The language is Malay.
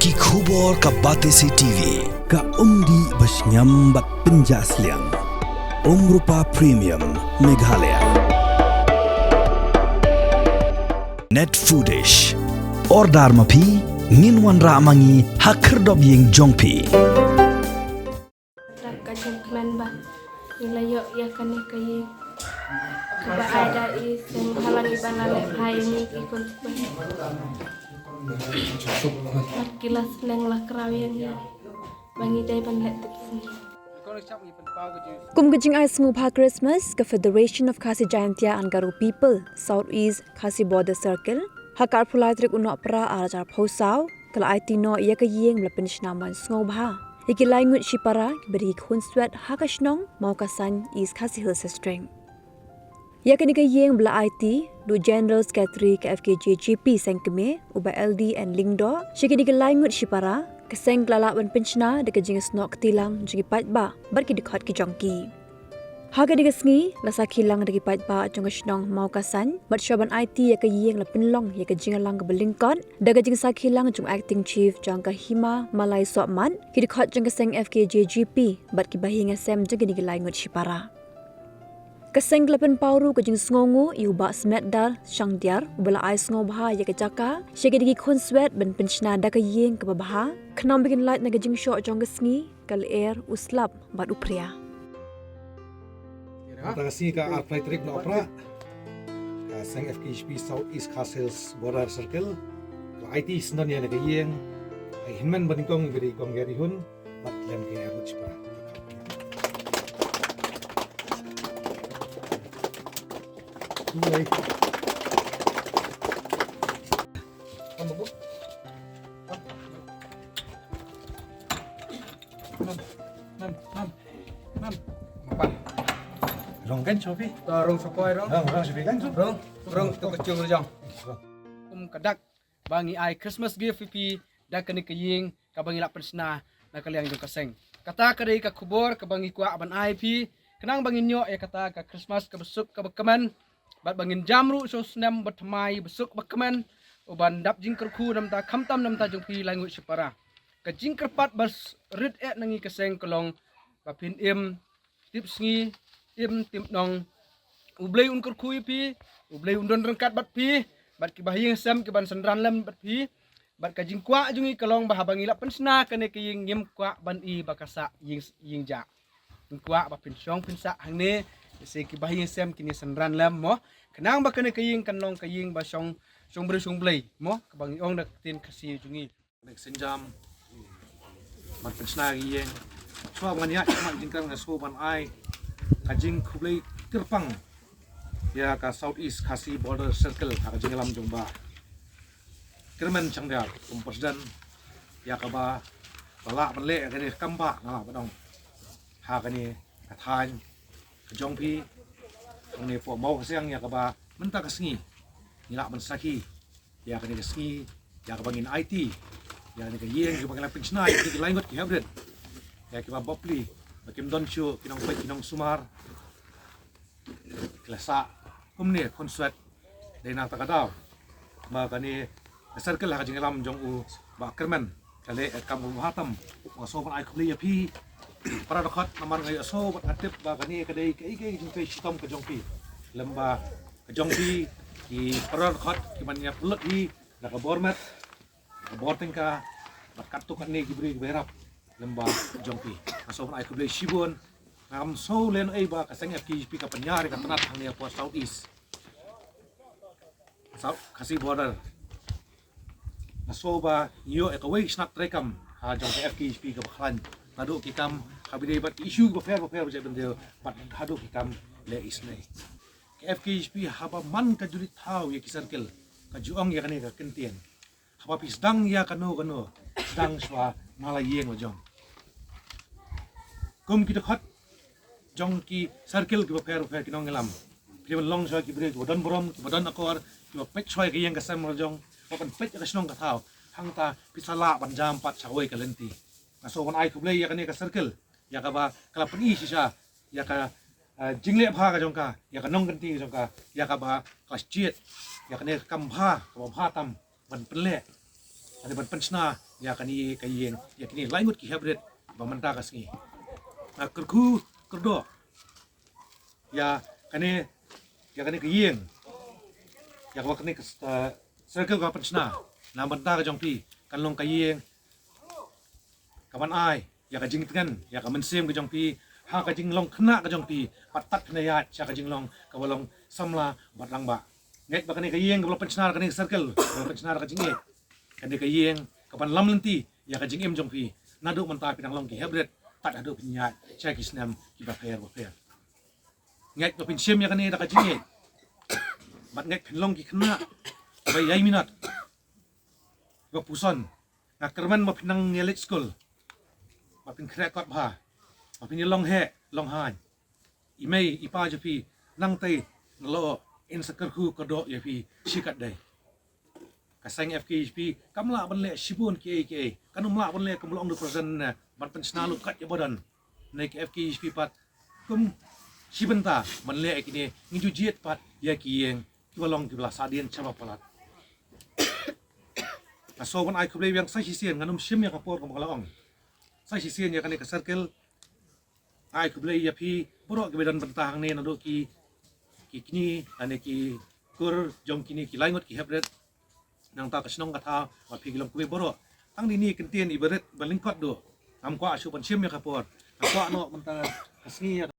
Ki khubor ka Batesi TV ka umdi bas nyambat penjaslian Rupa Premium Meghalaya Net Foodish Ordar mapi Minwan ramangi Hakerdop ying jongpi Kajang keman ba Nilayok ya kane kaye Kaba ada is yang halangi banale hai ni ikon kilas leng lah kerawian ya bangi day ban let sini Kum kajing ai smu pa Christmas ka Federation of Khasi Jayantia and Garo People Southeast Khasi Border Circle hakar phulai trik unok pra arajar phosau kala IT no ya ka yeng la penishnaman sngo bha iki language shipara beri khun swet hakashnong maukasan is Khasi Hills String ya ka nika yeng bla IT do General Secretary ka FKJGP sengkeme uba LD and Lingdo shiki nika language shipara keseng lalawan penchna de kajing snok tilang jigi patba barki dikhat ki jongki haga diga sngi lasa khilang de patba jongashnong maukasan mat shoban IT ya ka yeng la pinlong ya ka jingalang ka belingkon daga jing sa khilang jong acting chief jangka hima malai sopman ki dikhat jong keseng FKJGP barki bahinga sem jigi nika language shipara Keseng lapan pauru kajing sngongu iuba smetdar shangdiar ubala ai sngobaha ya kajaka shege digi khonswet ben penchna da ka yeng ka babaha khnam begin light na kajing shot jong sngi kal air uslap bat upria Terima kasih ke Arfai Trik na opera ke Seng FKHP Southeast Khasi Hills Border Circle ke IT sendan ya na kayeng ay hinman banikong beri kong gari hun bat lem ke agut separa Mulai. Kamu bu? Nam. Apa? Rong kan Sofi? Rong sokoi rong. Rong Sofi kan? Rong tu kecung rejang. Kadak bangi ai Christmas gift pipi dak kani kaying ka bangi lak persna na kaliang jong kaseng. Kata kadai ka kubor ka bangi kwa aban ai pi kenang bangi nyo ya kata ka Christmas ka besuk ka bekaman bat bangin jamru so snam batmai besuk bekaman uban dap jingker khu nam ta khamtam nam ta jong pi language separa ka jingker pat bas rit et nangi kaseng kolong bapin im tip sngi im tim nong ublei un kur khu pi ublei undon rengkat bat pi bat ki bahing sam ki ban sandran lam bat pi bat ka jingkwa jungi kolong bah bangi la pensna kane ki ying yim kwa ban i bakasa ying ja kwa bapin syong pinsa hangne se ki bahing sem kini sandran lam mo kenang bakane kaying kanlong kaying ba syong blei mo kabang ong dak tin kasi jungi Nek senjam mat pensna yeng chua ngania mat jingkang na so ban ai kajing kublai terpang ya ka Southeast Khasi Border Circle ha kajing lam jongba kermen changda presiden ya ka ba bala banle kani kamba na badong ha kani kathan kajongpi ni po mau kasiang ya ka ba menta kasngi nila mensaki ya kani kasngi ya ka bangin IT ya ni ka yeng ki bangla penchna ki langot ki habret ya ki ba bopli bakim don chu kinong pe kinong sumar klasa kumne konswet dena takadaw ma kani circle ha jingalam jong u ba kermen kale kam hatam ma so ban ai khli ya pi para dokhat namar ngai so bat atip ba kani kadai kai jong pe sitom ka jong pi lamba ka jong pi ki para dokhat ki manya pulut hi na ka bormat ka borting ka bat katuk ni ki beri berap lamba jong pi so ban ai khli shibon ngam so len ai ba ka seng ki pi ka penyar ka tanat hang ni po Southeast Khasi Border nasoba yo ekaway snack trekam ha jong FKHP ka baklan hadu kikam kabide bat issue ba fair je bende bat hadu kikam le isne FKHP haba man ka julit thaw ya kisarkel ka juong ya kane ka kentien haba pisdang ya kano sedang swa malayeng jong kum kita khat jong ki circle ki ba fair kinong ngelam priman long swa ki bre bodan borom bodan akor ki ba pech swa ki yang kasam jong papan pech ka snong ka thaw hangta pisala banjam pat chawai ka lenti so wan ai kublai ya kane ka circle ya ka ba kala pani sisa ya ka jingle bha ka jong ka ya ka nong kanti jong ka ya ka ba ka chiet ya kane kam bha ka bha tam ban penle ani ban pensna ya kani kayeng ya kini langut ki hebret ba manta kasngi na kerku kerdo ya kani kayeng ya kwa kani circle ka pensna na manta ka jongpi kan long kayeng kawan ai ya ka jing tengan ya ka mensem ka jongpi ha ka jing long khna ka jongpi patat na ya cha ka jing long ka walong samla batlang ba ngai ba kani kayeng ka pensna kani circle ka pensna ka jing kani kayeng kapan lam lenti ya ka jing em jongpi nadu manta pinang long ki hebret pat adu pinya cha ki snam ki ba fair ngai to pin sem ya kani da ka jing bat ngai pin long ki khna ba yai minat ba puson na kerman ma pinang ngelik school ma pin krek kot ba ma pin long he long han imei ipa jepi nang tai lo in sakar khu kodo ya pi sikat dai kasang FKHP kamla banle sibun ke kanumla banle kamlong du persen ban pensna lu kat ya badan naik FKHP pat kum sibenta banle kini nginju jiet pat ya kiyeng kiwalong kibla sadien chama palat aso ban ai kuble yang sai sisien nganum sim ya kapor kam kalong sai sisien ya kani ka circle ai kuble ya pi borok ke badan bentang ne nado ki kini ane ki kur jong kini ki laingot ki hebret nang ta kasnong kata wa pigilong kuwe boro ang dini kentien ibarat balingkot do am kwa asu pan sim ya kapor kwa no menta kasngi ya